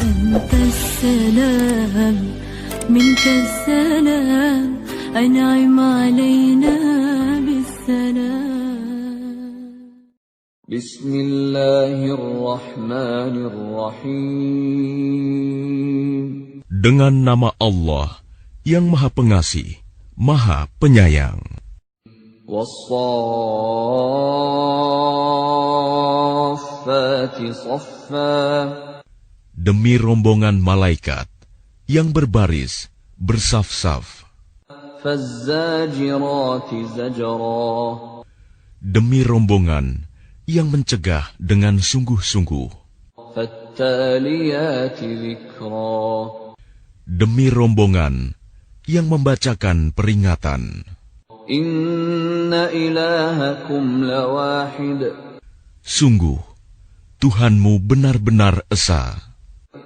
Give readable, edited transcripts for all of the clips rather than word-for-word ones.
أنت السلام منك السلام أنعم علينا بالسلام. بسم الله الرحمن الرحيم. Dengan nama Allah yang Maha Pengasih, Maha Penyayang. وَالصَّافَّاتِ صَفًّا. Demi rombongan malaikat yang berbaris, bersaf-saf. فَالزَّاجِرَاتِ زَجْرًا. Demi rombongan yang mencegah dengan sungguh-sungguh. فَالتَّالِيَاتِ ذِكْرًا. Demi rombongan yang membacakan peringatan. إِنَّ إِلَٰهَكُمْ لَوَاحِدٌ. Sungguh, Tuhanmu benar-benar esa.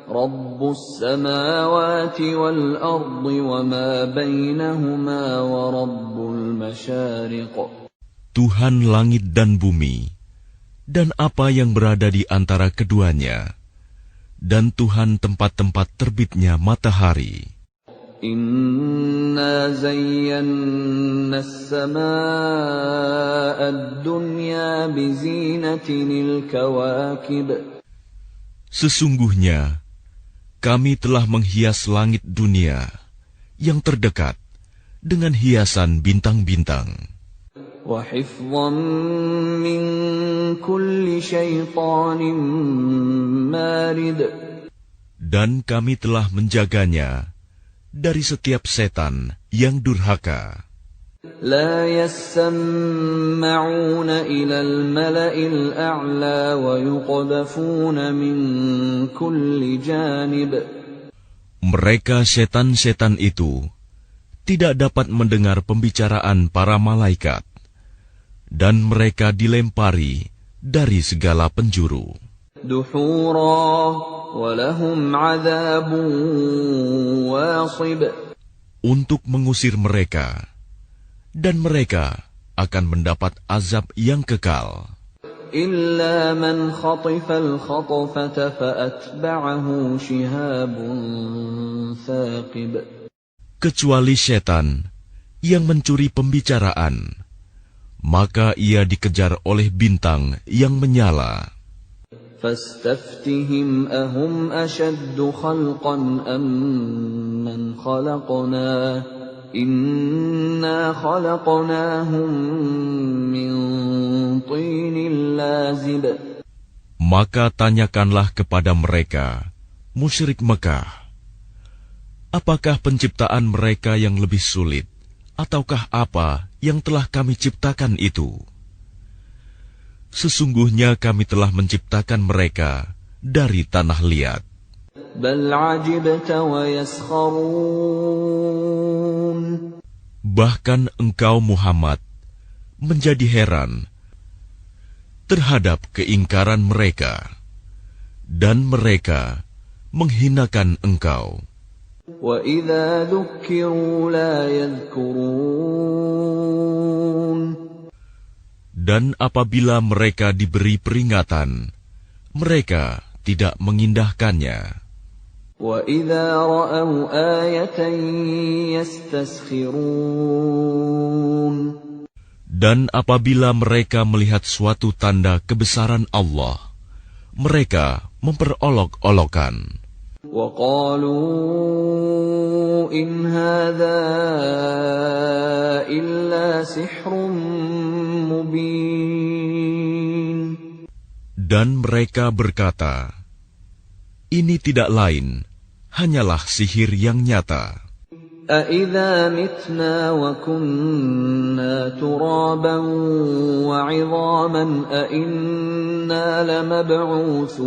رَبُّ السَّمَاوَاتِ وَالْأَرْضِ وَمَا بَيْنَهُمَا وَرَبُّ الْمَشَارِقِ. Tuhan langit dan bumi, dan apa yang berada di antara keduanya, dan Tuhan tempat-tempat terbitnya matahari. إِنَّا زَيَّنَّا السَّمَاءَ الدُّنْيَا بِزِينَةٍ الْكَوَاكِبِ. Sesungguhnya, kami telah menghias langit dunia yang terdekat dengan hiasan bintang-bintang. وَحِفْظًا مِّن كُلِّ شَيْطَانٍ مَّارِدٍ. Dan kami telah menjaganya dari setiap setan yang durhaka. لَا يَسَّمَّعُونَ إِلَى الْمَلَإِ الْأَعْلَى وَيُقْذَفُونَ مِن كُلِّ جَانِبٍ. Mereka setan-setan itu tidak dapat mendengar pembicaraan para malaikat, dan mereka dilempari dari segala penjuru. دُحُورًا وَلَهُمْ عَذَابٌ وَاصِبٌ. Untuk mengusir mereka, dan mereka akan mendapat azab yang kekal. إِلَّا مَنْ خَطِفَ الْخَطْفَةَ فَأَتْبَعَهُ شِهَابٌ ثَاقِبٌ. Kecuali setan yang mencuri pembicaraan, maka ia dikejar oleh bintang yang menyala. فَاسْتَفْتِهِمْ أَهُمْ أَشَدُّ خَلْقًا أَمْ مَّنْ خَلَقْنَا إِنَّا خَلَقْنَاهُمْ مِنْ طِينٍ لَازِبٍ. Maka tanyakanlah kepada mereka, musyrik Mekah, apakah penciptaan mereka yang lebih sulit, ataukah apa yang telah kami ciptakan itu? Sesungguhnya kami telah menciptakan mereka dari tanah liat. بَلْ عَجِبْتَ وَيَسْخَرُونَ. Bahkan engkau Muhammad menjadi heran terhadap keingkaran mereka, dan mereka menghinakan engkau. وَإِذَا ذُكِّرُوا لَا يَذْكُرُونَ. Dan apabila mereka diberi peringatan, mereka tidak mengindahkannya. وَإِذَا رَأَوْا آيَةً يَسْتَسْخِرُونَ. Dan apabila mereka melihat suatu tanda kebesaran Allah, mereka memperolok-olokan. وَقَالُوا إِنْ هَذَا إِلَّا سِحْرٌ مُبِينٌ. Dan mereka berkata, ini tidak lain, hanyalah sihir yang nyata. أَإِذَا مِتْنَا وَكُنَّا تُرَابًا وَعِظَامًا أَإِنَّا لَمَبْعُوثُونَ.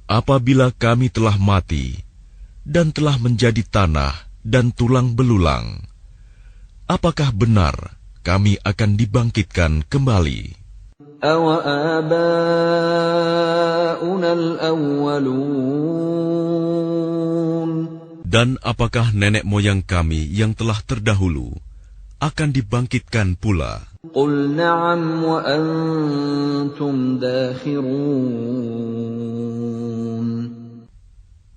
Apabila kami telah mati dan telah menjadi tanah dan tulang belulang, apakah benar kami akan dibangkitkan kembali? أَوَآبَاؤُنَا الْأَوَّلُونَ. Dan apakah nenek moyang kami yang telah terdahulu akan dibangkitkan pula? 'Qul na'am wa antum dakhirun. قُلْ نَعَمْ وَأَنْتُمْ دَاخِرُونَ.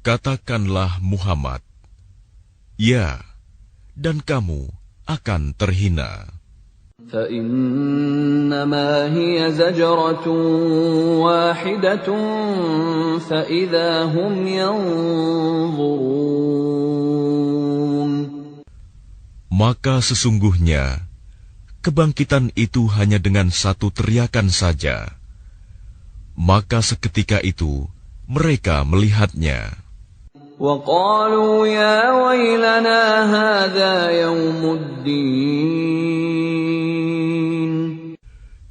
Katakanlah Muhammad, ya, dan kamu akan terhina. فَإِنَّمَا هِيَ زَجْرَةٌ وَاحِدَةٌ فَإِذَا هُمْ يَنظُرُونَ. Maka sesungguhnya kebangkitan itu hanya dengan satu teriakan saja. Maka seketika itu mereka melihatnya. وَقَالُوا يَا وَيْلَنَا هَذَا يَوْمُ الدِّينِ.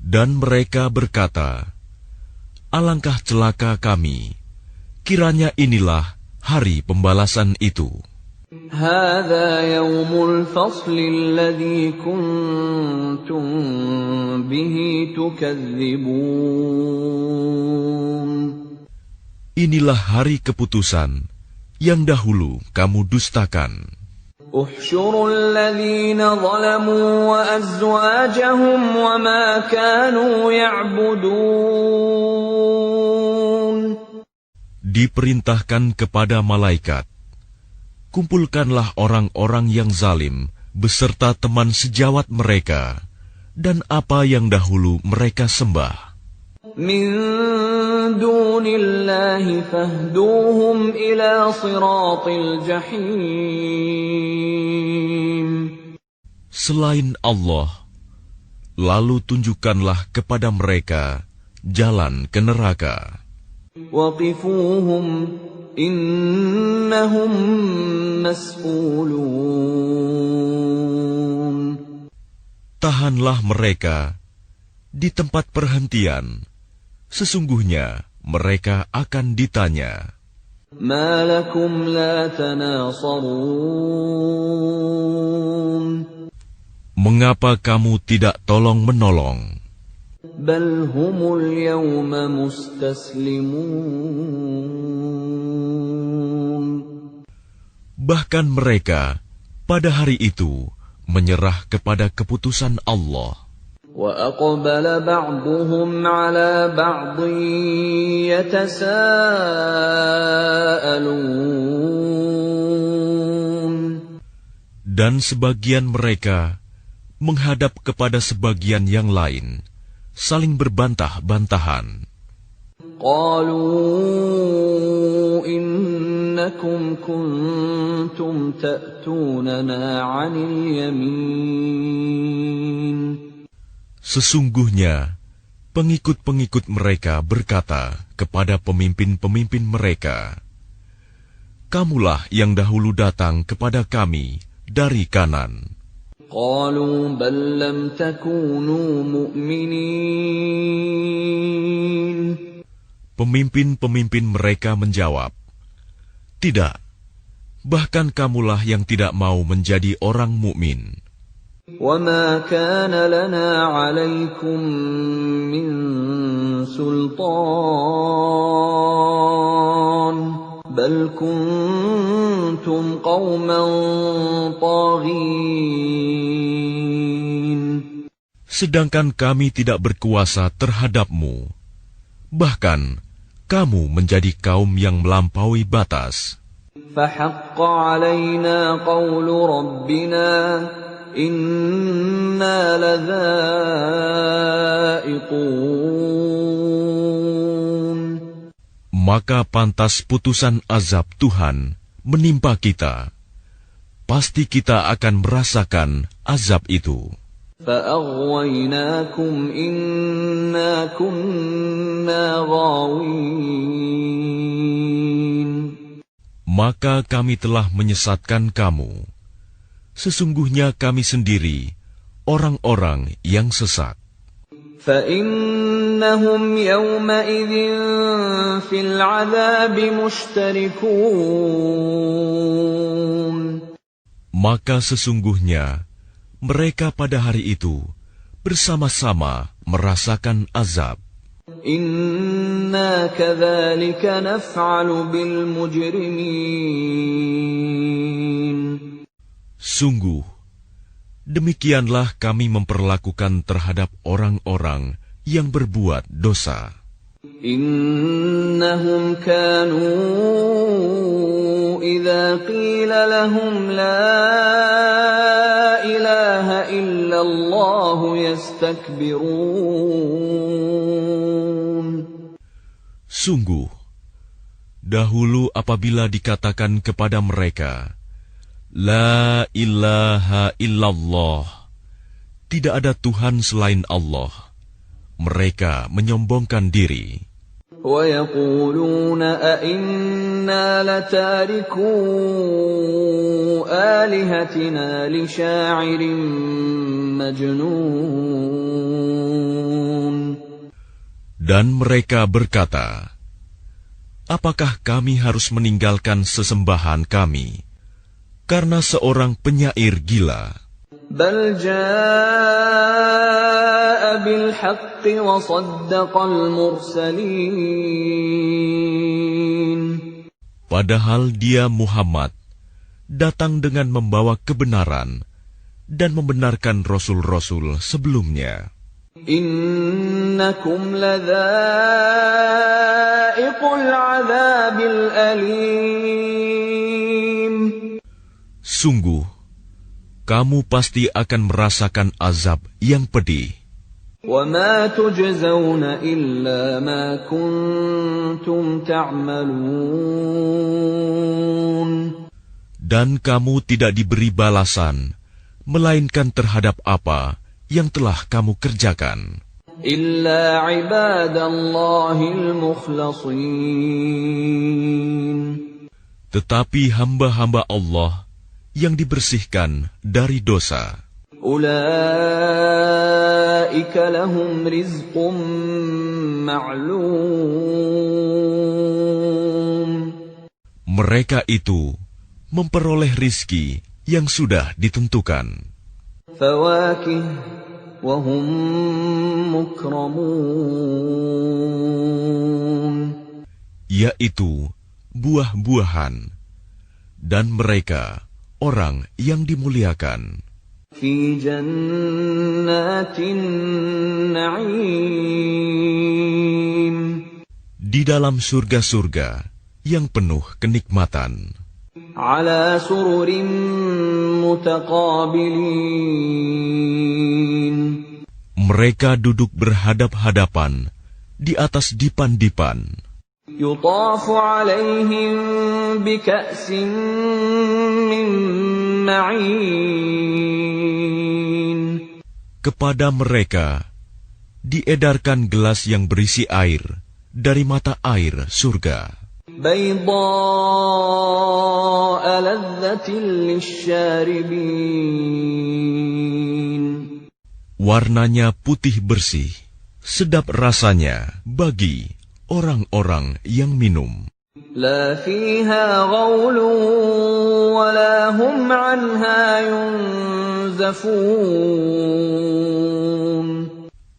Dan mereka berkata, alangkah celaka kami, kiranya inilah hari pembalasan itu. هَذَا يَوْمُ الْفَصْلِ الَّذِي كُنْتُمْ بِهِ تُكَذِّبُونَ. Inilah hari keputusan yang dahulu kamu dustakan. احشروا الذين ظلموا وأزواجهم وما كانوا يعبدون. Diperintahkan kepada malaikat, kumpulkanlah orang-orang yang zalim beserta teman sejawat mereka dan apa yang dahulu mereka sembah. من دون الله فاهدوهم إلى صراط الجحيم. Selain Allah, lalu tunjukkanlah kepada mereka jalan ke neraka. وقفوهم إنهم مسؤولون. Tahanlah mereka di tempat perhentian. Sesungguhnya mereka akan ditanya. ما لكم لا تناصرون. Mengapa kamu tidak tolong-menolong? بل هم اليوم مستسلمون. Bahkan mereka pada hari itu menyerah kepada keputusan Allah. وَأَقْبَلَ بَعْضُهُمْ عَلَى بَعْضٍ يَتَسَاءَلُونَ. Dan sebagian mereka menghadap kepada sebagian yang lain, saling berbantah-bantahan. قَالُوا إِنَّكُمْ كُنْتُمْ تَأْتُونَنَا عَنِ الْيَمِينِ. Sesungguhnya, pengikut-pengikut mereka berkata kepada pemimpin-pemimpin mereka, kamulah yang dahulu datang kepada kami dari kanan. قَالُوا بَل لَّمْ تَكُونُوا مُؤْمِنِينَ. Pemimpin-pemimpin mereka menjawab, tidak, bahkan kamulah yang tidak mau menjadi orang mukmin. وَمَا كَانَ لَنَا عَلَيْكُمْ مِنْ سُلْطَانٍ بَلْ كُنْتُمْ قَوْمًا طَاغِينَ. Sedangkan kami tidak berkuasa terhadapmu, bahkan kamu menjadi kaum yang melampaui batas. فَحَقَّ عَلَيْنَا قَوْلُ رَبِّنَا إِنَّا لَذَائِقُونَ. Maka pantas putusan azab Tuhan menimpa kita. Pasti kita akan merasakan azab itu. فَأَغْوَيْنَاكُمْ إِنَّا كُنَّا غَاوِينَ. Maka kami telah menyesatkan kamu. Sesungguhnya kami sendiri orang-orang yang sesat. فَإِنَّهُمْ يَوْمَئِذٍ فِي الْعَذَابِ مُشْتَرِكُونَ. Maka sesungguhnya mereka pada hari itu bersama-sama merasakan azab. إِنَّا كَذَلِكَ نَفْعَلُ بِالْمُجْرِمِينَ. Sungguh, demikianlah kami memperlakukan terhadap orang-orang yang berbuat dosa. إِنَّ إنهم كانوا إذا قيل لهم لا إله إلا الله يستكبرون. Sungguh, dahulu apabila dikatakan kepada mereka, La ilaha illallah, tidak ada Tuhan selain Allah, mereka menyombongkan diri. وَيَقُولُونَ أَإِنَّا لَتَارِكُو آلِهَتِنَا لِشَاعِرٍ مَجْنُونٍ. Dan mereka berkata, apakah kami harus meninggalkan sesembahan kami karena seorang penyair gila? بَلْ جَاءَ بِالْحَقِّ وَصَدَّقَ الْمُرْسَلِينَ. Padahal dia Muhammad datang dengan membawa kebenaran dan membenarkan rasul-rasul sebelumnya. إِنَّكُمْ لَذَائِقُو الْعَذَابِ الْأَلِيمِ. Sungguh, kamu pasti akan merasakan azab yang pedih. وَمَا تُجْزَوْنَ إِلَّا مَا كُنتُمْ تَعْمَلُونَ. Dan kamu tidak diberi balasan, melainkan terhadap apa yang telah kamu kerjakan. إِلَّا عِبَادَ اللَّهِ الْمُخْلَصِينَ. Tetapi hamba-hamba Allah yang dibersihkan dari dosa, أُولَئِكَ لَهُمْ رِزْقٌ مَّعْلُومٌ. mereka itu memperoleh rizki yang sudah ditentukan, فَوَاكِهُ وَهُمْ مُكْرَمُونَ. yaitu buah-buahan, dan mereka orang yang dimuliakan فِي جَنَّاتِ النَّعِيمِ. di dalam surga-surga yang penuh kenikmatan. عَلَى سُرُرٍ مُتَقَابِلِينَ. Mereka duduk berhadap-hadapan di atas dipan-dipan. يُطَافُ عَلَيْهِم بِكَأْسٍ مِّن مَّعِينٍ. Kepada mereka diedarkan gelas yang berisi air dari mata air surga, بَيْضَاءَ لَذَّةٍ لِّلشَّارِبِينَ. warnanya putih bersih, sedap rasanya bagi orang-orang yang minum. لَا فِيهَا غَوْلٌ وَلَا هُمْ عَنْهَا يُنزَفُونَ.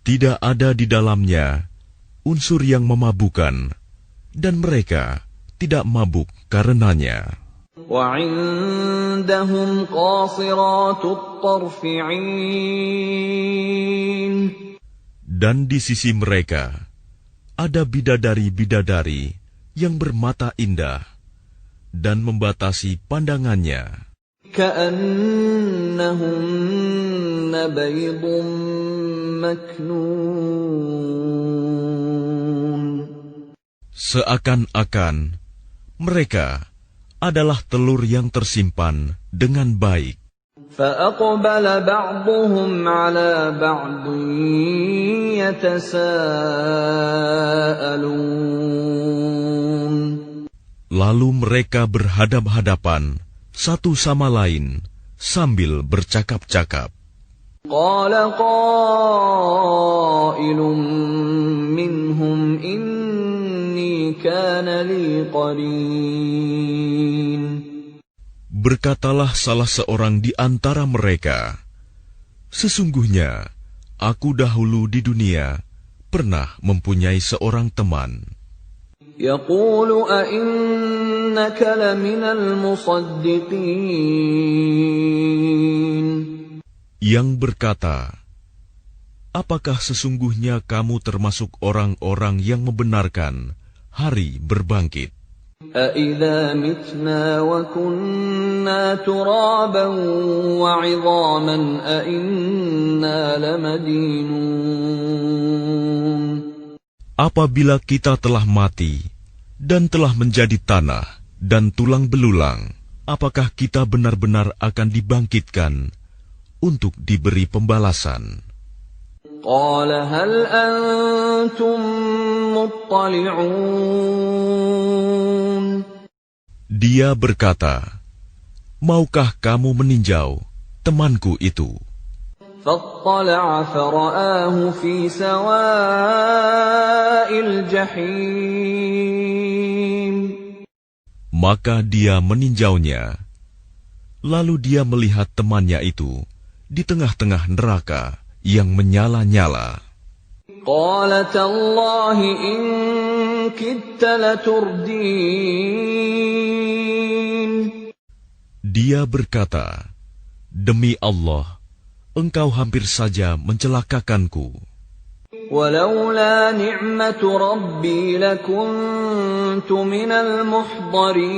Tidak ada di dalamnya unsur yang memabukkan, dan mereka tidak mabuk karenanya. وَعِندَهُمْ قَاصِرَاتُ الطَّرْفِ عِينٌ. Dan di sisi mereka ada bidadari-bidadari yang bermata indah dan membatasi pandangannya. كَأَنَّهُنَّ بَيْضٌ مَّكْنُونٌ. Seakan-akan mereka adalah telur yang tersimpan dengan baik. فَأَقْبَلَ بَعْضُهُمْ عَلَى بَعْضٍ يَتَسَاءَلُونَ. Lalu mereka berhadap-hadapan satu sama lain sambil bercakap-cakap. قَالَ قَائِلٌ مِّنْهُمْ إِنِّي كَانَ لِي قَرِينٌ. Berkatalah salah seorang di antara mereka, sesungguhnya aku dahulu di dunia pernah mempunyai seorang teman. يَقُولُ أَإِنَّكَ لَمِنَ الْمُصَدِّقِينَ. Yang berkata, apakah sesungguhnya kamu termasuk orang-orang yang membenarkan hari berbangkit. أَإِذَا مِتْنَا وَكُنَّا تُرَابًا وَعِظَامًا أَإِنَّا لَمَدِينُونَ. Apabila kita telah mati dan telah menjadi tanah dan tulang belulang, apakah kita benar-benar akan dibangkitkan untuk diberi pembalasan? قَالَ هَلْ أَنْتُمْ مُطَّلِعُونَ. Dia berkata, "Maukah kamu meninjau temanku itu?" فَاطَّلَعَ فَرَآهُ فِي سَوَاءِ الْجَحِيمِ. Maka dia meninjaunya. Lalu dia melihat temannya itu di tengah-tengah neraka yang menyala-nyala. قَالَ تَاللَّهِ إِن كِدتَّ لَتُرْدِينِ. Dia berkata, "Demi Allah, engkau hampir saja mencelakakanku. وَلَوْلَا نِعْمَةُ رَبِّي لَكُنْتُ مِنَ الْمُحْضَرِينَ.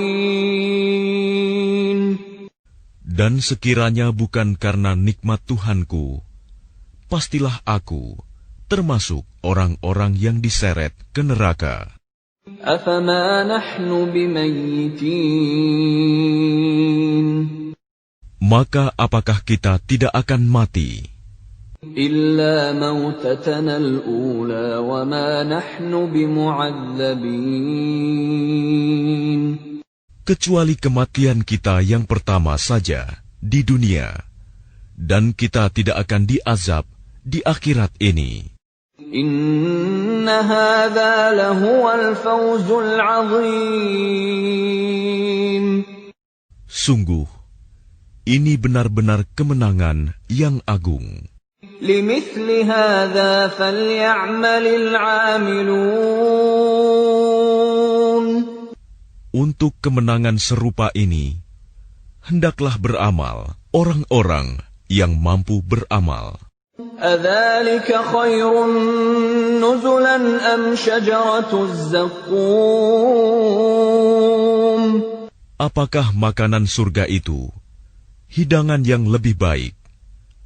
Dan sekiranya bukan karena nikmat Tuhanku, pastilah aku termasuk orang-orang yang diseret ke neraka." أَفَمَا نَحْنُ بِمَيِّتِينَ. Maka apakah kita tidak akan mati? إِلَّا مَوْتَتَنَا الْأُولَى وَمَا نَحْنُ بِمُعَذَّبِينَ. Kecuali kematian kita yang pertama saja di dunia, dan kita tidak akan diazab di akhirat ini. إِنَّ هَذَا لَهُوَ الْفَوْزُ الْعَظِيمُ. Sungguh, ini benar-benar kemenangan yang agung. لِمِثْلِ هَذَا فَلْيَعْمَلِ الْعَامِلُونَ. Untuk kemenangan serupa ini, hendaklah beramal orang-orang yang mampu beramal. أَذَلِكَ خَيْرٌ نُزُلًا أَمْ شَجَرَةُ الزَّقُّومِ. Apakah makanan surga itu hidangan yang lebih baik,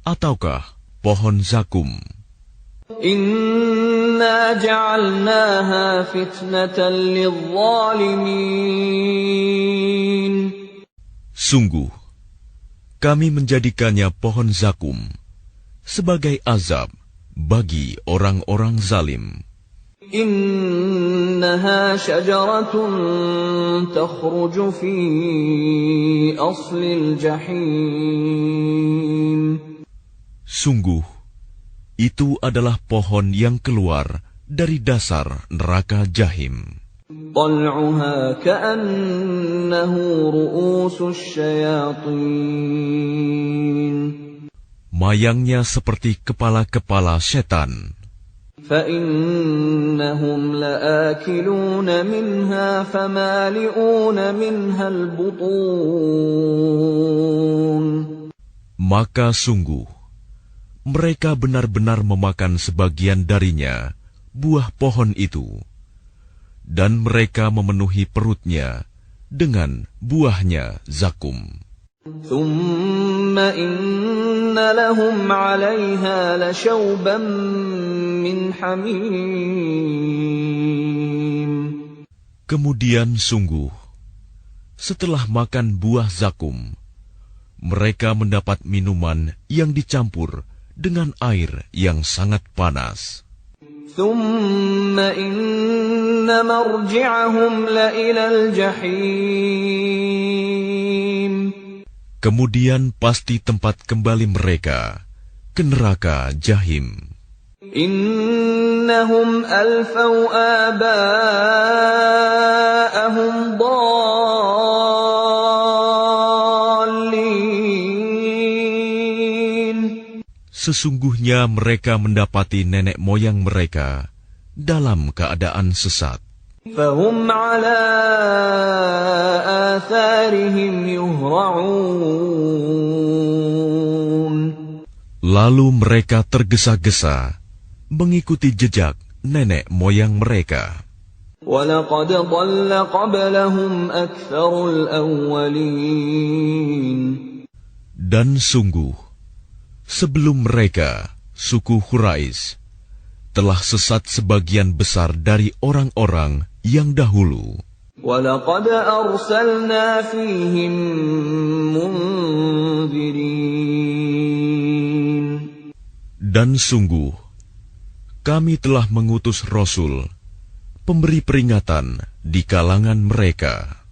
ataukah pohon zakum? إِنَّا جَعَلْنَاهَا فِتْنَةً لِلظَّالِمِينَ. Sungguh, kami menjadikannya pohon zakum sebagai azab bagi orang-orang zalim. إِنَّهَا شَجَرَةٌ تَخْرُجُ فِي أَصْلِ الْجَحِيمِ. Sungguh, itu adalah pohon yang keluar dari dasar neraka Jahim. طَلْعُهَا كَأَنَّهُ رُءُوسُ الشَّيَاطِينِ. Mayangnya seperti kepala-kepala setan. فَإِنَّهُمْ لَآكِلُونَ مِنْهَا فَمَالِئُونَ مِنْهَا الْبُطُونَ. Maka sungguh, mereka benar-benar memakan sebagian darinya, buah pohon itu, dan mereka memenuhi perutnya dengan buahnya zakum. ثُمَّ إِنَّ لَهُمْ عَلَيْهَا لَشَوْبًا مِّنْ حَمِيمٍ. Kemudian sungguh, setelah makan buah zakum, mereka mendapat minuman yang dicampur dengan air yang sangat panas. ثُمَّ إِنَّ مَرْجِعَهُمْ لَإِلَى الْجَحِيمِ. Kemudian pasti tempat kembali mereka ke neraka Jahim. إِنَّهُمْ أَلْفَوْا آبَاءَهُمْ ضَالِّينَ. Sesungguhnya mereka mendapati nenek moyang mereka dalam keadaan sesat. فَهُمْ عَلَى آثَارِهِمْ يُهْرَعُونَ. Lalu mereka tergesa-gesa mengikuti jejak nenek moyang mereka. وَلَقَدْ ضَلَّ قَبْلَهُمْ أَكْثَرُ الْأَوَّلِينَ Dan sungguh, sebelum mereka, suku Quraisy, telah sesat sebagian besar dari orang-orang yang dahulu. وَلَقَدْ أَرْسَلْنَا فِيهِمْ مُنذِرِينَ Dan sungguh, kami telah mengutus Rasul, pemberi peringatan di kalangan mereka.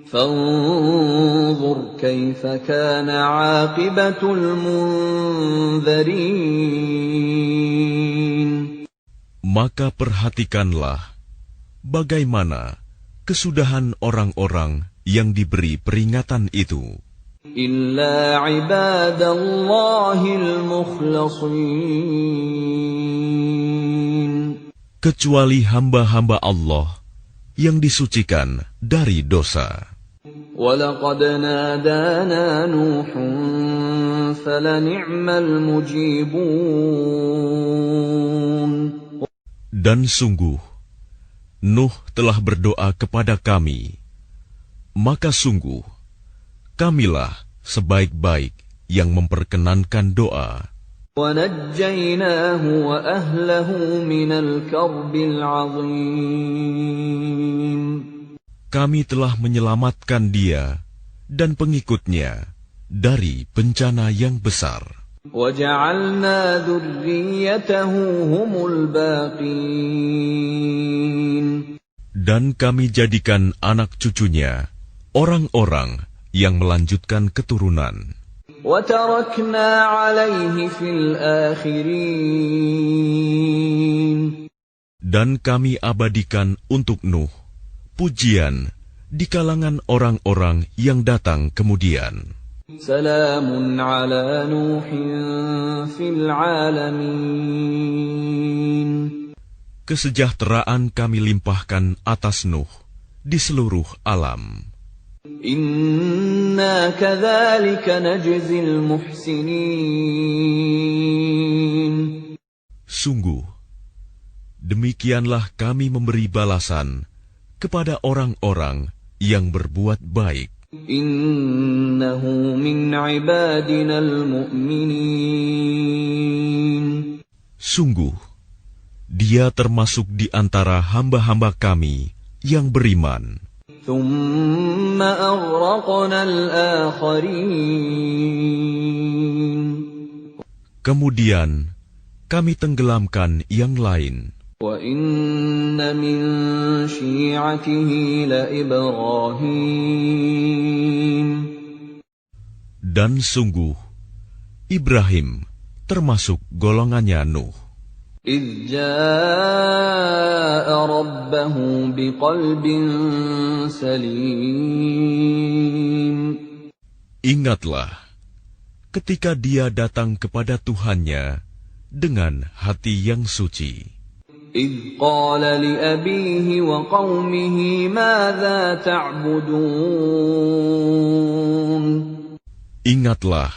فَانظُرْ كَيْفَ كَانَ عَاقِبَةُ الْمُنذَرِينَ Maka perhatikanlah bagaimana kesudahan orang-orang yang diberi peringatan itu. إِلَّا عِبَادَ اللَّهِ الْمُخْلَصِينَ Kecuali hamba-hamba Allah yang disucikan dari dosa. وَلَقَدْ نَادَانَا نُوحٌ فَلَنِعْمَ الْمُجِيبُونَ Dan sungguh, Nuh telah berdoa kepada kami, maka sungguh, kamilah sebaik-baik yang memperkenankan doa. وَنَجَّيْنَاهُ وَأَهْلَهُ مِنَ الْكَرْبِ الْعَظِيمِ Kami telah menyelamatkan dia dan pengikutnya dari bencana yang besar. وَجَعَلْنَا ذُرِّيَّتَهُ هُمُ الْبَاقِينَ Dan kami jadikan anak cucunya orang-orang yang melanjutkan keturunan. وَتَرَكْنَا عَلَيْهِ فِي الْآخِرِينَ Dan kami abadikan untuk Nuh pujian di kalangan orang-orang yang datang kemudian. سَلَامٌ عَلَى نُوحٍ فِي الْعَالَمِينَ Kesejahteraan kami limpahkan atas Nuh di seluruh alam. إِنَّا كَذَلِكَ نَجْزِي الْمُحْسِنِينَ Sungguh, demikianlah kami memberi balasan kepada orang-orang yang berbuat baik. إِنَّهُ مِنْ عِبَادِنَا الْمُؤْمِنِينَ Sungguh, dia termasuk di antara hamba-hamba kami yang beriman. ثُمَّ أَغْرَقْنَا الْآخَرِينَ Kemudian, kami tenggelamkan yang lain. وَإِنَّ مِنْ شِيعَتِهِ لَإِبْرَاهِيمَ Dan sungguh, Ibrahim termasuk golongannya Nuh. إِذْ جَاءَ رَبَّهُ بِقَلْبٍ سَلِيمٍ Ingatlah, ketika dia datang kepada Tuhannya dengan hati yang suci. إِذْ قَالَ لِأَبِيهِ وَقَوْمِهِ مَاذَا تَعْبُدُونَ Ingatlah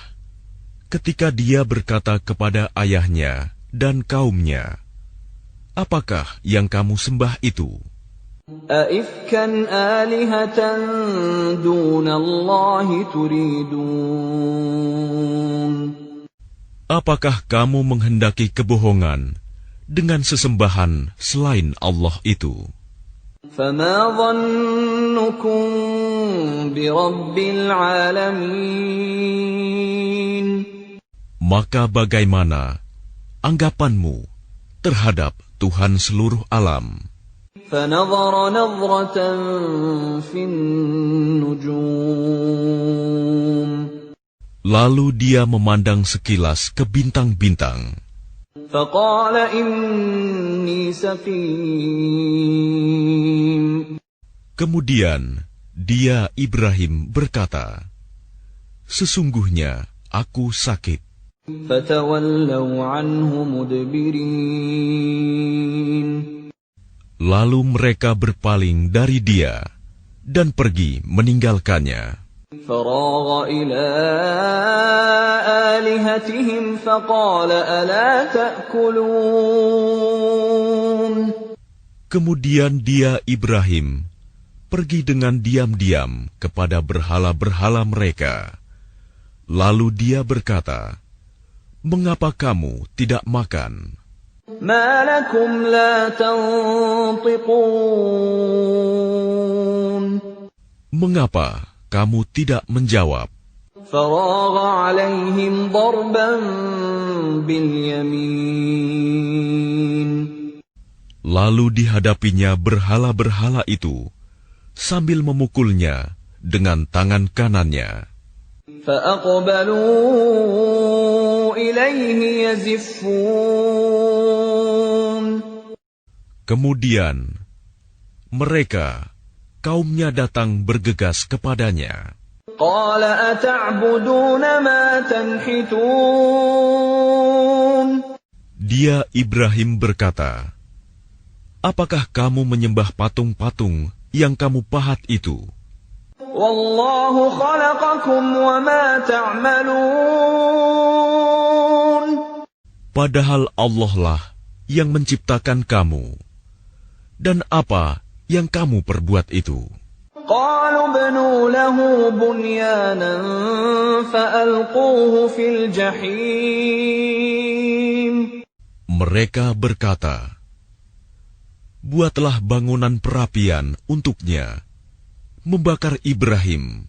ketika dia berkata kepada ayahnya dan kaumnya, "Apakah yang kamu sembah itu? أَئِفْكًا آلِهَةً دُونَ اللَّهِ تُرِيدُونَ Apakah kamu menghendaki kebohongan dengan sesembahan selain Allah itu? فَمَا ظَنُّكُمْ بِرَبِّ الْعَالَمِينَ Maka bagaimana anggapanmu terhadap Tuhan seluruh alam? فَنَظَرَ نَظْرَةً فِي النُّجُومِ Lalu dia memandang sekilas ke bintang-bintang. فَقَالَ إِنِّي سَقِيمٌ Kemudian dia Ibrahim berkata, "Sesungguhnya aku sakit." فَتَوَلَّوْا عَنْهُ مُدْبِرِينَ Lalu mereka berpaling dari dia dan pergi meninggalkannya. فَرَاغَ إِلَىٰ آلِهَتِهِمْ فَقَالَ أَلَا تَأْكُلُونَ Kemudian dia, Ibrahim, pergi dengan diam-diam kepada berhala-berhala mereka. Lalu dia berkata, "Mengapa kamu tidak makan?" ما لكم لا تنطقون Mengapa kamu tidak menjawab? فراغ عليهم ضربا باليمين Lalu dihadapinya berhala-berhala itu sambil memukulnya dengan tangan kanannya. فأقبلوا إليه يزفون Kemudian mereka, kaumnya datang bergegas kepadanya. قال أتعبدون ما تنحتون Dia, Ibrahim, berkata, "Apakah kamu menyembah patung-patung yang kamu pahat itu? والله خلقكم وما تعملون Padahal Allah lah yang menciptakan kamu. Dan apa yang kamu perbuat itu?" قالوا ابنوا له بنيانا فألقوه في الجحيم Mereka berkata, "Buatlah bangunan perapian untuknya, membakar Ibrahim,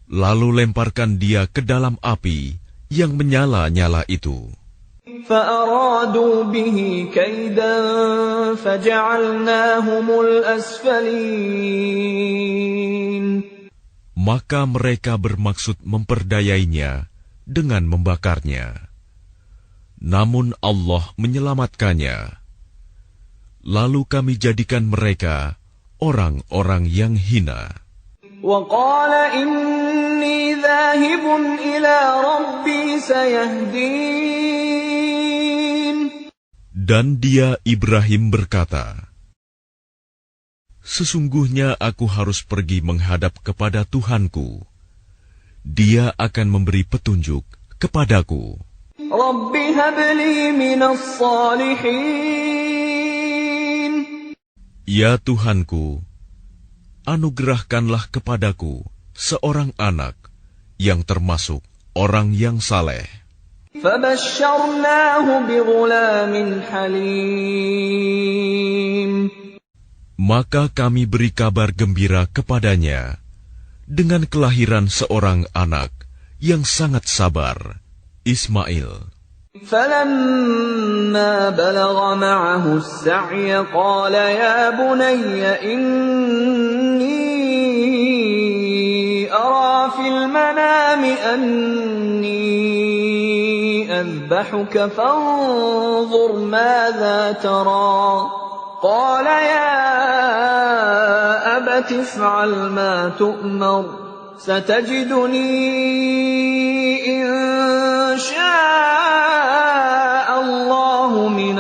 lalu lemparkan dia ke dalam api yang menyala-nyala itu." فأرادوا به كيدا فجعلناهم الأسفلين Maka mereka bermaksud memperdayainya dengan membakarnya. Namun Allah menyelamatkannya. Lalu kami jadikan mereka orang-orang yang hina. وقال إني ذاهب إلى ربي سيهدين Dan dia, Ibrahim, berkata, "Sesungguhnya aku harus pergi menghadap kepada Tuhanku. Dia akan memberi petunjuk kepadaku." رب هب لي من الصالحين Ya Tuhanku, anugerahkanlah kepadaku seorang anak yang termasuk orang yang saleh. فبشرناه بغلام حليم Maka kami beri kabar gembira kepadanya dengan kelahiran seorang anak yang sangat sabar, Ismail. فلما بلغ معه السعي قال يا بني إني أرى في المنام أني أذبحك فانظر ماذا ترى قال يا أبت افعل ما تؤمر ستجدني إن شاء الله من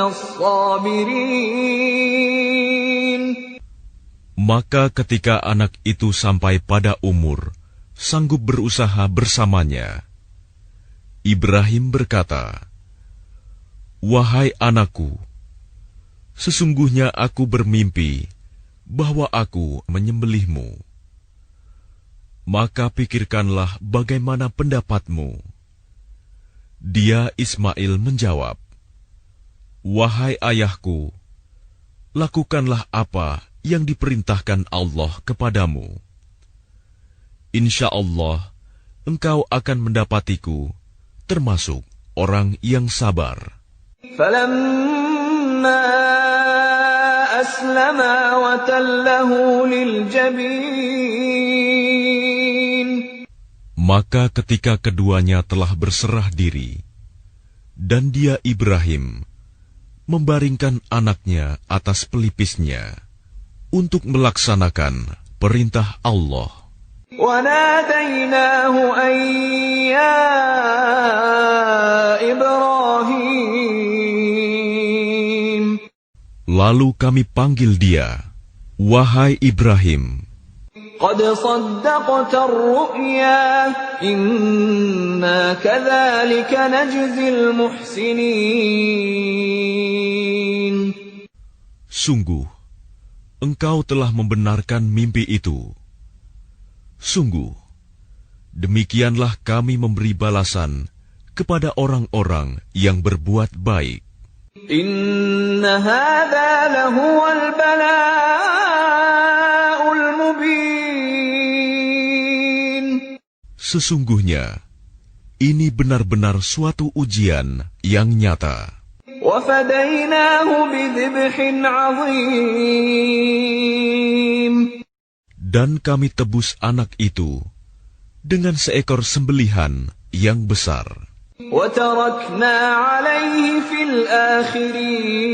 الصابرين. Maka ketika anak itu sampai pada umur sanggup berusaha bersamanya, Ibrahim berkata, "Wahai anakku, sesungguhnya aku bermimpi bahwa aku menyembelihmu. Maka pikirkanlah bagaimana pendapatmu." Dia, Ismail, menjawab, "Wahai ayahku, lakukanlah apa yang diperintahkan Allah kepadamu. Insya Allah, engkau akan mendapatiku termasuk orang yang sabar." فلما أسلما وتله للجبين Maka ketika keduanya telah berserah diri, dan dia, Ibrahim, membaringkan anaknya atas pelipisnya untuk melaksanakan perintah Allah. وناديناه أن يا إبراهيم Lalu kami panggil dia, "Wahai Ibrahim, قد صدقت الرؤيا إنا كذلك نجزي المحسنين. Sungguh, engkau telah membenarkan mimpi itu. Sungguh, demikianlah kami memberi balasan kepada orang-orang yang berbuat baik. Inna hadza lahuwal bala'ul mubin. Sesungguhnya, ini benar-benar suatu ujian yang nyata. Wa fadaynahu bidhibhin 'azim. Dan kami tebus anak itu dengan seekor sembelihan yang besar. وَتَرَكْنَا عَلَيْهِ فِي الْآخِرِينَ.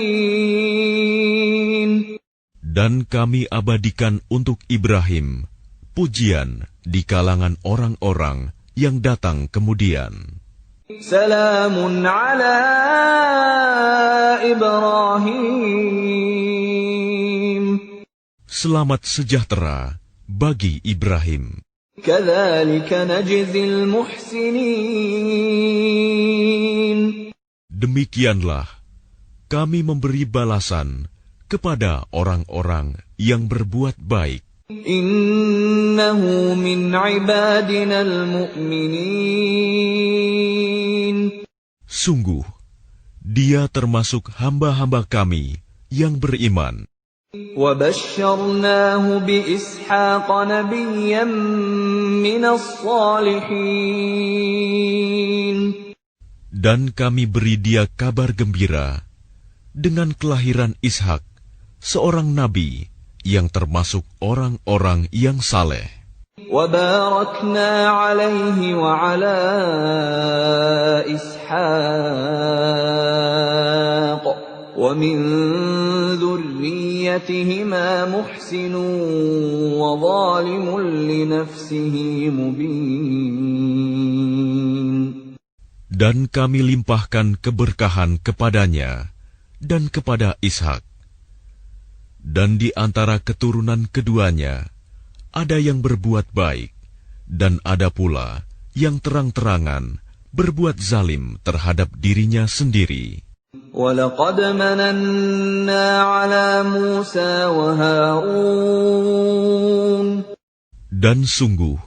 Dan kami abadikan untuk Ibrahim pujian di kalangan orang-orang yang datang kemudian. Salamun ala Ibrahim. Selamat sejahtera bagi Ibrahim. Kadzalika najzil muhsinin. Demikianlah kami memberi balasan kepada orang-orang yang berbuat baik. Innahu min ibadinal mu'minin. Sungguh, dia termasuk hamba-hamba kami yang beriman. وَبَشَّرْنَاهُ بِإِسْحَاقَ نَبِيًّا مِّنَ الصَّالِحِينَ. Dan kami beri dia kabar gembira dengan kelahiran Ishak, seorang nabi yang termasuk orang-orang yang saleh. وَبَارَكْنَا عَلَيْهِ وَعَلَى إِسْحَاقَ وَمِن ذُرِّيَّتِهِمَا مُحْسِنٌ وَظَالِمٌ لِنَفْسِهِ مُبِينٌ. Dan kami limpahkan keberkahan kepadanya dan kepada Ishak. Dan di antara keturunan keduanya ada yang berbuat baik, dan ada pula yang terang-terangan berbuat zalim terhadap dirinya sendiri. وَلَقَدْ مَنَنَّا عَلَى مُوسَى وَهَارُونَ. Dan sungguh,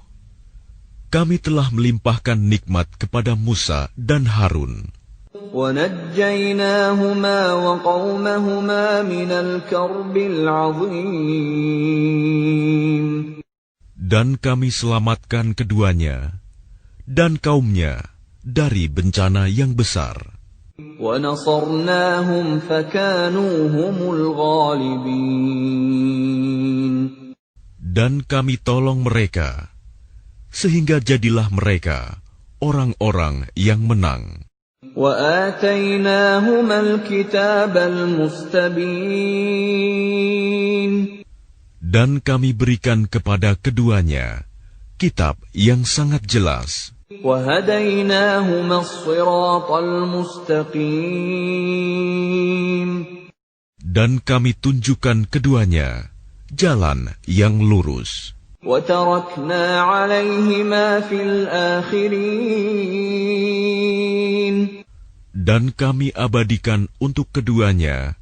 kami telah melimpahkan nikmat kepada Musa dan Harun. وَنَجَّيْنَاهُمَا وَقَوْمَهُمَا مِنَ الْكَرْبِ الْعَظِيمِ. Dan kami selamatkan keduanya dan kaumnya dari bencana yang besar. وَنَصَرْنَاهُمْ فَكَانُوا هُمُ الْغَالِبِينَ. Dan kami tolong mereka, sehingga jadilah mereka orang-orang yang menang. وَآتَيْنَاهُمَا الْكِتَابَ الْمُسْتَبِينَ. Dan kami berikan kepada keduanya kitab yang sangat jelas. وَهَدَيْنَاهُمَا الصِّرَاطَ الْمُسْتَقِيمَ. Dan kami tunjukkan keduanya jalan yang lurus. وَتَرَكْنَا عَلَيْهِمَا فِي الْآخِرِينَ. Dan kami abadikan untuk keduanya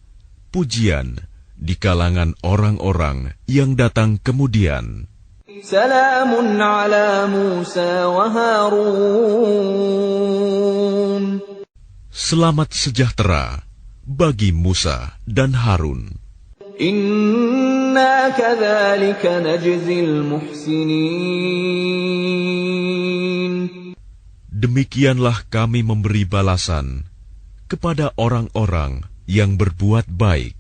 pujian di kalangan orang-orang yang datang kemudian. Salamun ala Musa wa Harun. Selamat sejahtera bagi Musa dan Harun. Inna kadzalika najzil muhsinin. Demikianlah kami memberi balasan kepada orang-orang yang berbuat baik.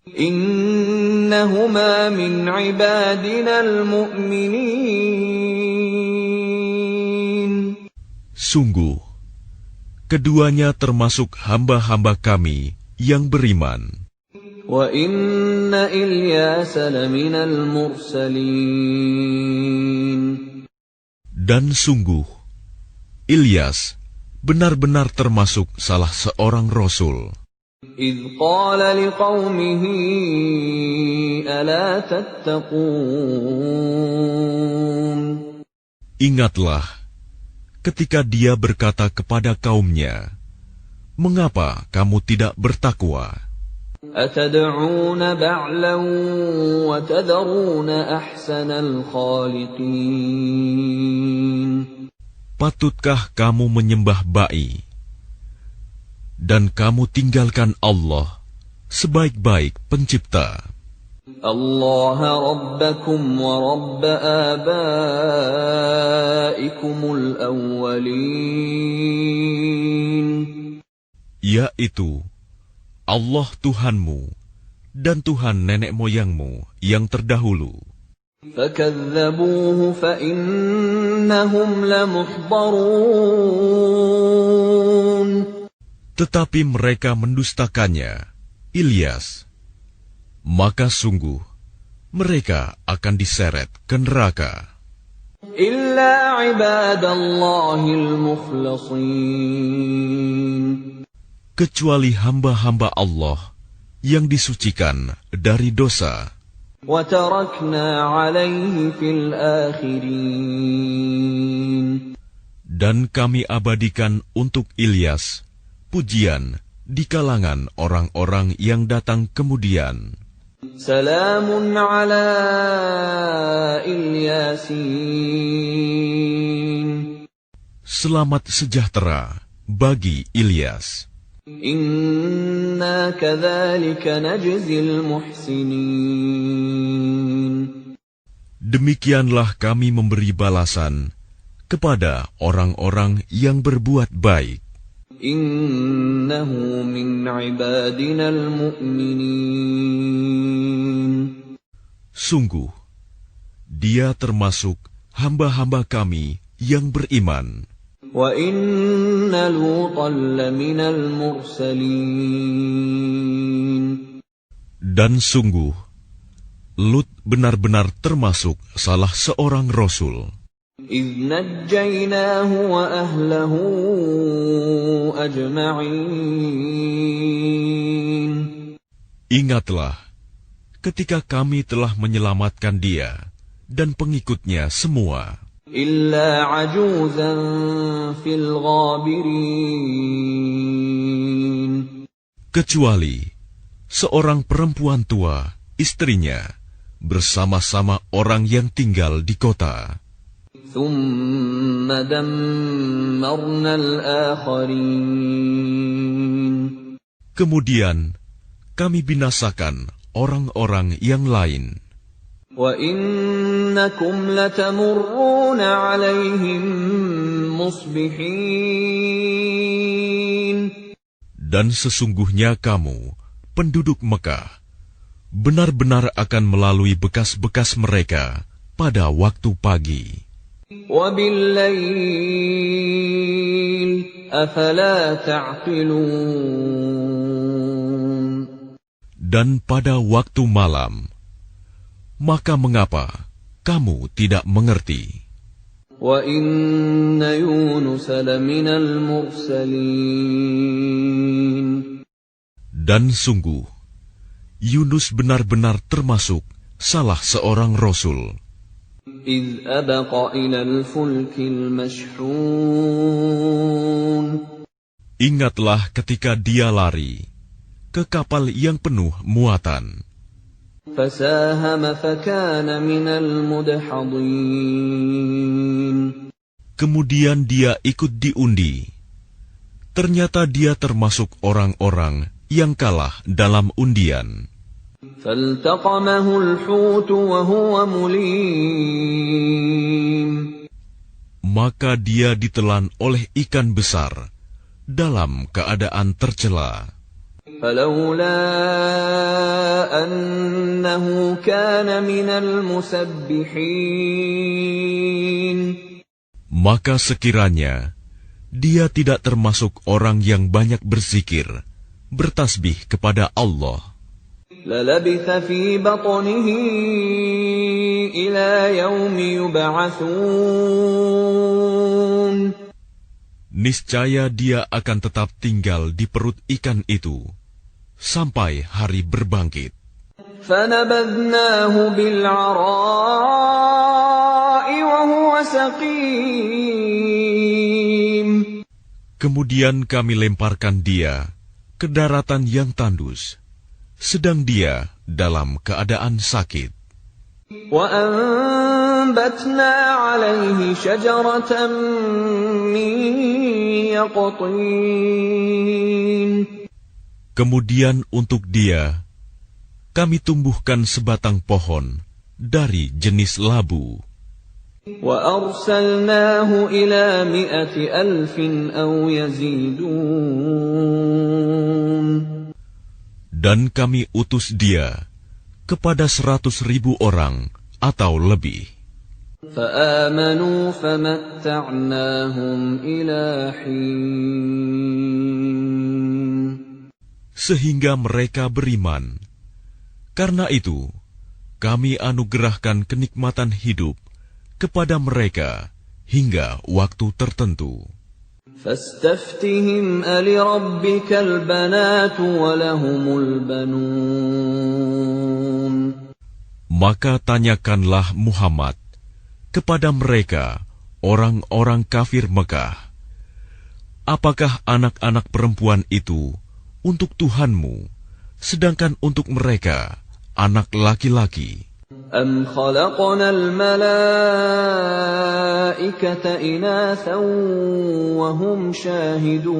Innahuma min ibadinal mu'minin. Sungguh, keduanya termasuk hamba-hamba kami yang beriman. Wa inna Ilyasa laminal mursalin. Dan sungguh, Ilyas benar-benar termasuk salah seorang rasul. إذ قال لقومه ألا تتقون. Ingatlah ketika dia berkata kepada kaumnya, "Mengapa kamu tidak bertakwa?" أتدعون بعلا وتذرون أحسن الخالقين. Patutkah kamu menyembah ba'i, dan kamu tinggalkan Allah, sebaik-baik pencipta? الله ربكم ورب آبائكم الأولين. Yaitu Allah Tuhanmu dan Tuhan nenek moyangmu yang terdahulu. فكذبوه فإنهم لمحضرون. Tetapi mereka mendustakannya, Ilyas. Maka sungguh, mereka akan diseret ke neraka. إلا عباد الله المخلصين. Kecuali hamba-hamba Allah yang disucikan dari dosa. وتركنا عليه في الآخرين. Dan kami abadikan untuk Ilyas pujian di kalangan orang-orang yang datang kemudian. سلام على الياسين. Selamat sejahtera bagi Ilyas. إنا كذلك نجزي المحسنين. Demikianlah kami memberi balasan kepada orang-orang yang berbuat baik. إنه من عبادنا المؤمنين. Sungguh, dia termasuk hamba-hamba kami yang beriman. وَإِنَّ لُوطًا لَّمِنَ الْمُرْسَلِينَ. Dan sungguh, Lut benar-benar termasuk salah seorang rasul. إِذْ نَجَّيْنَاهُ وَأَهْلَهُ أَجْمَعِينَ. Ingatlah, ketika kami telah menyelamatkan dia dan pengikutnya semua, إِلَّا عَجُوزًا فِي الْغَابِرِينَ. kecuali seorang perempuan tua, istrinya, bersama-sama orang yang tinggal di kota. ثُمَّ دَمَّرْنَا الْآخَرِينَ. Kemudian kami binasakan orang-orang yang lain. وَإِنَّكُمْ لَتَمُرُّونَ عَلَيْهِمْ مُصْبِحِينَ. Dan sesungguhnya kamu, penduduk Mekah, benar-benar akan melalui bekas-bekas mereka pada waktu pagi. وَبِاللَّيْلِ أَفَلَا تَعْقِلُونَ. Dan pada waktu malam, maka mengapa kamu tidak mengerti? وَإِنَّ يُونُسَ لَمِنَ الْمُرْسَلِينَ. Dan sungguh, Yunus benar-benar termasuk salah seorang rasul. إِذْ أَبَقَ إِلَى الْفُلْكِ الْمَشْحُونِ. Ingatlah ketika dia lari ke kapal yang penuh muatan. فَسَاهَمَ فَكَانَ مِنَ الْمُدْحَضِينَ. Kemudian dia ikut diundi. Ternyata dia termasuk orang-orang yang kalah dalam undian. فَالْتَقَمَهُ الْحُوتُ وَهُوَ مُلِيمٌ. Maka dia ditelan oleh ikan besar dalam keadaan tercela. فَلَوْلَا أَنَّهُ كَانَ مِنَ الْمُسَبِّحِينَ. Maka sekiranya dia tidak termasuk orang yang banyak berzikir, bertasbih kepada Allah, لَلَبِثَ فِي بَطْنِهِ إِلَى يَوْمِ يُبْعَثُونَ. niscaya dia akan tetap tinggal di perut ikan itu sampai hari berbangkit. فَنَبَذْنَاهُ بِالْعَرَاءِ وَهُوَ سَقِيمٌ. Kemudian kami lemparkan dia ke daratan yang tandus, sedang dia dalam keadaan sakit. وَأَنبَتْنَا عَلَيْهِ شَجَرَةً مِّن يَقْطِينٍ. Kemudian untuk dia, kami tumbuhkan sebatang pohon dari jenis labu. وَأَرْسَلْنَاهُ إِلَى 100,000 أَوْ يَزِيدُونَ. Dan kami utus dia kepada 100,000 orang atau lebih. فَآمَنُوا فَمَتَّعْنَاهُمْ إِلَى حِينٍ. Sehingga mereka beriman. Karena itu, kami anugerahkan kenikmatan hidup kepada mereka hingga waktu tertentu. فَاسْتَفْتِهِمْ أَلِرَبِّكَ الْبَنَاتُ وَلَهُمُ الْبَنُونَ. Maka tanyakanlah Muhammad kepada mereka, orang-orang kafir Mekah, apakah anak-anak perempuan itu untuk Tuhanmu, sedangkan untuk mereka anak laki-laki? أَمْ خَلَقْنَا الْمَلَائِكَةَ إِنَاثًا وَهُمْ شَاهِدُونَ.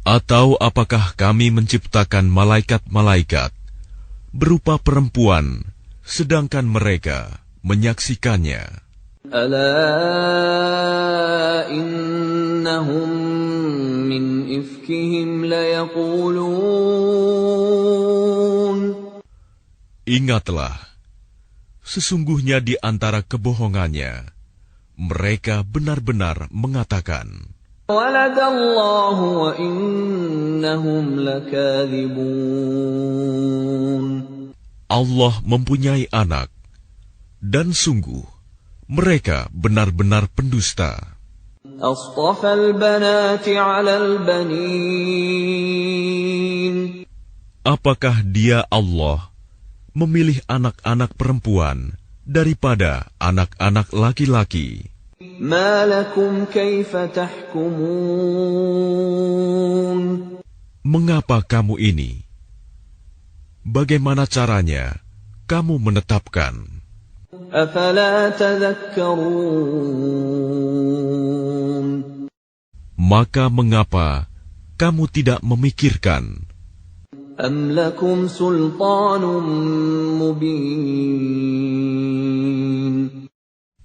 Atau apakah kami menciptakan malaikat-malaikat berupa perempuan, sedangkan mereka menyaksikannya? أَلَا إِنَّهُمْ مِنْ إِفْكِهِمْ لَيَقُولُونَ. Ingatlah, sesungguhnya di antara kebohongannya, mereka benar-benar mengatakan, وَلَدَ اللَّهُ وَإِنَّهُمْ لَكَاذِبُونَ. Allah mempunyai anak, dan sungguh, mereka benar-benar pendusta. أَصْطَفَى الْبَنَاتِ عَلَى الْبَنِينَ. Apakah dia Allah memilih anak-anak perempuan daripada anak-anak laki-laki? مَا لَكُمْ كَيْفَ تَحْكُمُونَ. Mengapa kamu ini? Bagaimana caranya kamu menetapkan? أَفَلَا تَذَكَّرُونَ. Maka mengapa kamu tidak memikirkan? أَمْ لَكُمْ سُلْطَانٌ مُّبِينٌ.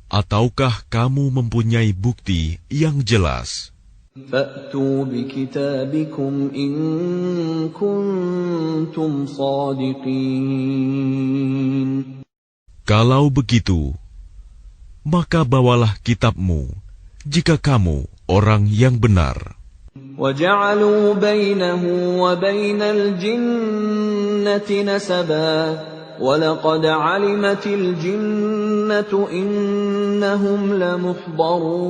Ataukah kamu mempunyai bukti yang jelas? فَأْتُوا بِكِتَابِكُمْ إِن كُنتُمْ صَادِقِينَ. Kalau begitu, maka bawalah kitabmu jika kamu orang yang benar. وَجَعَلُوا بَيْنَهُ وَبَيْنَ الْجِنَّةِ نَسَبًا وَلَقَدْ عَلِمَتِ الْجِنَّةُ إِنَّهُمْ لَمُحْضَرُونَ.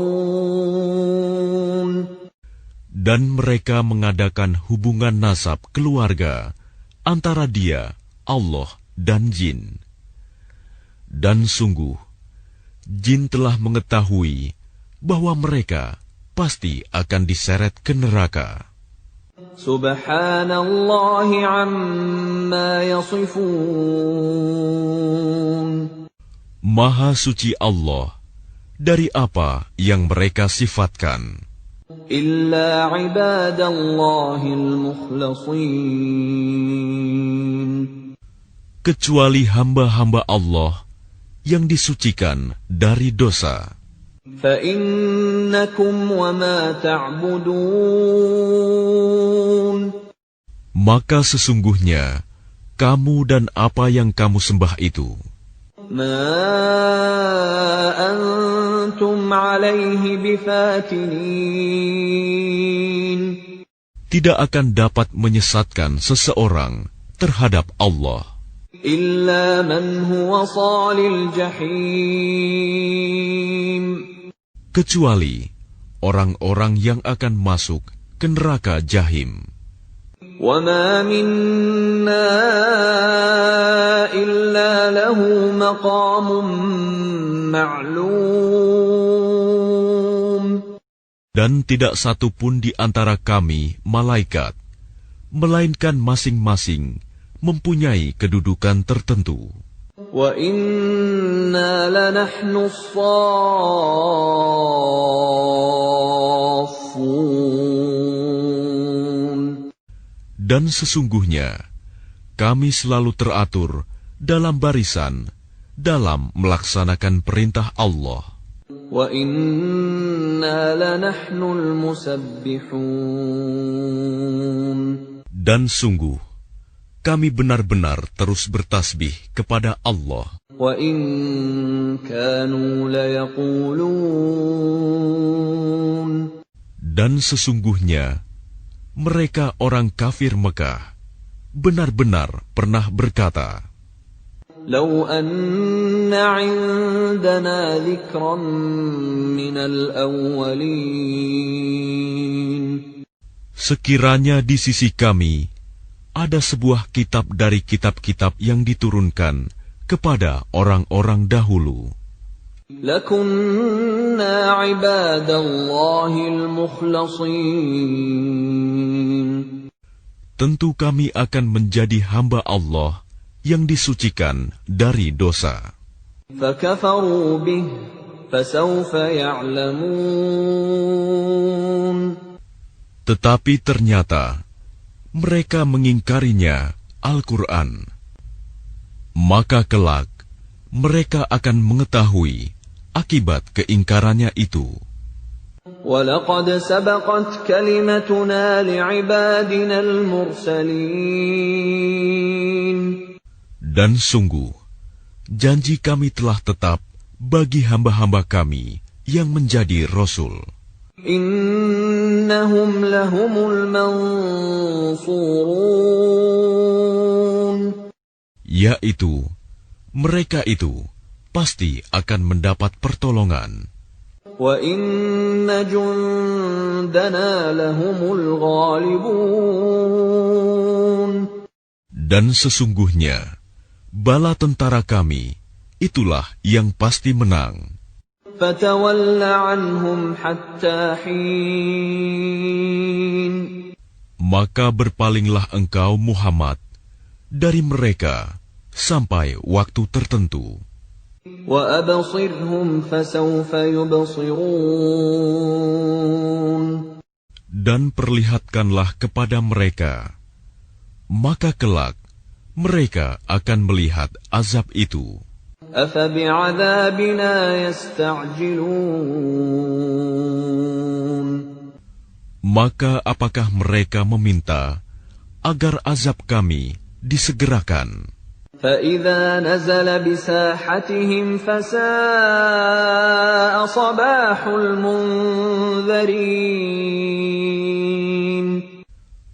Dan mereka mengadakan hubungan nasab keluarga antara dia, Allah, dan jin. Dan sungguh, jin telah mengetahui bahwa mereka pasti akan diseret ke neraka. Subhanallahi amma yasifun. Maha suci Allah dari apa yang mereka sifatkan. Illa ibadallahil mukhlasin. Kecuali hamba-hamba Allah yang disucikan dari dosa. فَإِنَّكُمْ وَمَا تَعْبُدُونَ. Maka sesungguhnya kamu dan apa yang kamu sembah itu, مَا أَنْتُمْ عَلَيْهِ بِفَاتِنِينَ. tidak akan dapat menyesatkan seseorang terhadap Allah. إِلَّا مَنْ هُوَ صَالِ الْجَحِيمِ. Kecuali orang-orang yang akan masuk ke neraka Jahim. وَمَا مِنَّا إِلَّا لَهُ مَقَامٌ مَعْلُومٌ. Dan tidak satu pun di antara kami, malaikat, melainkan masing-masing mempunyai kedudukan tertentu. وَإِنَّا لَنَحْنُ الصَّافُّونَ Dan sesungguhnya, kami selalu teratur dalam barisan dalam melaksanakan perintah Allah. وَإِنَّا لَنَحْنُ الْمُسَبِّحُونَ Dan sungguh, kami benar-benar terus bertasbih kepada Allah. وَإِن كَانُوا لَيَقُولُونَ Dan sesungguhnya, mereka orang kafir Mekah benar-benar pernah berkata, لَوْ أَنَّ عِندَنَا ذِكْرًا مِّنَ الْأَوَّلِينَ sekiranya di sisi kami ada sebuah kitab dari kitab-kitab yang diturunkan kepada orang-orang dahulu, لَكُنَّا عِبَادَ اللَّهِ الْمُخْلَصِينَ tentu kami akan menjadi hamba Allah yang disucikan dari dosa. فَكَفَرُوا بِهِ فَسَوْفَ يَعْلَمُونَ Tetapi ternyata mereka mengingkarinya Al-Quran. Maka kelak mereka akan mengetahui akibat keingkarannya itu. وَلَقَدْ سَبَقَتْ كَلِمَتُنَا لِعِبَادِنَا الْمُرْسَلِينَ Dan sungguh, janji kami telah tetap bagi hamba-hamba kami yang menjadi Rasul. إِنَّهُمْ لَهُمُ الْمَنْصُورُونَ Yaitu, mereka itu pasti akan mendapat pertolongan. وَإِنَّ جُنْدَنَا لَهُمُ الْغَالِبُونَ Dan sesungguhnya, bala tentara kami, itulah yang pasti menang. فَتَوَلَّ عَنْهُمْ حَتَّى حِينٍ Maka berpalinglah engkau Muhammad dari mereka sampai waktu tertentu. وَأَبْصِرْهُمْ فَسَوْفَ يُبْصِرُونَ Dan perlihatkanlah kepada mereka, maka kelak mereka akan melihat azab itu. أَفَبِعَذَابِنَا يَسْتَعْجِلُونَ Maka apakah mereka meminta agar azab kami disegerakan? فَإِذَا نَزَلَ بِسَاحَتِهِمْ فَسَاءَ صَبَاحُ الْمُنذَرِينَ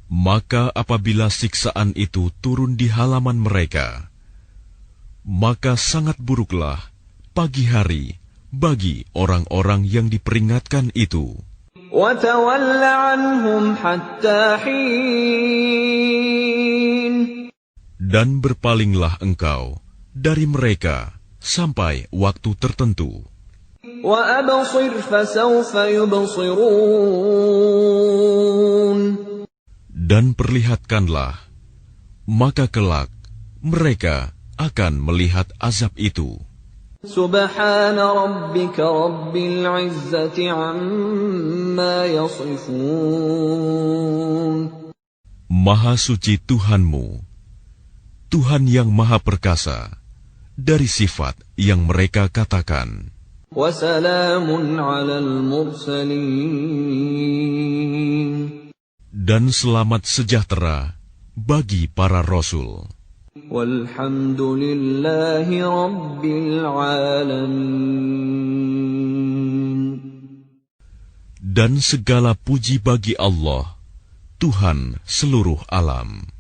Maka apabila siksaan itu turun di halaman mereka, maka sangat buruklah pagi hari bagi orang-orang yang diperingatkan itu. وَتَوَلَّ عَنْهُمْ حَتَّى حِينٍ Dan berpalinglah engkau dari mereka sampai waktu tertentu. وَأَبْصِرْ فَسَوْفَ يُبْصِرُونَ Dan perlihatkanlah, maka kelak mereka akan melihat azab itu. سُبْحَانَ رَبِّكَ رَبِّ الْعِزَّةِ عَمَّا يَصِفُونَ Maha suci Tuhanmu, Tuhan yang Maha Perkasa, dari sifat yang mereka katakan. وَسَلَامٌ عَلَى الْمُرْسَلِينَ Dan selamat sejahtera bagi para Rasul. وَالْحَمْدُ لِلَّهِ رَبِّ الْعَالَمِينَ Dan segala puji bagi Allah, Tuhan seluruh alam.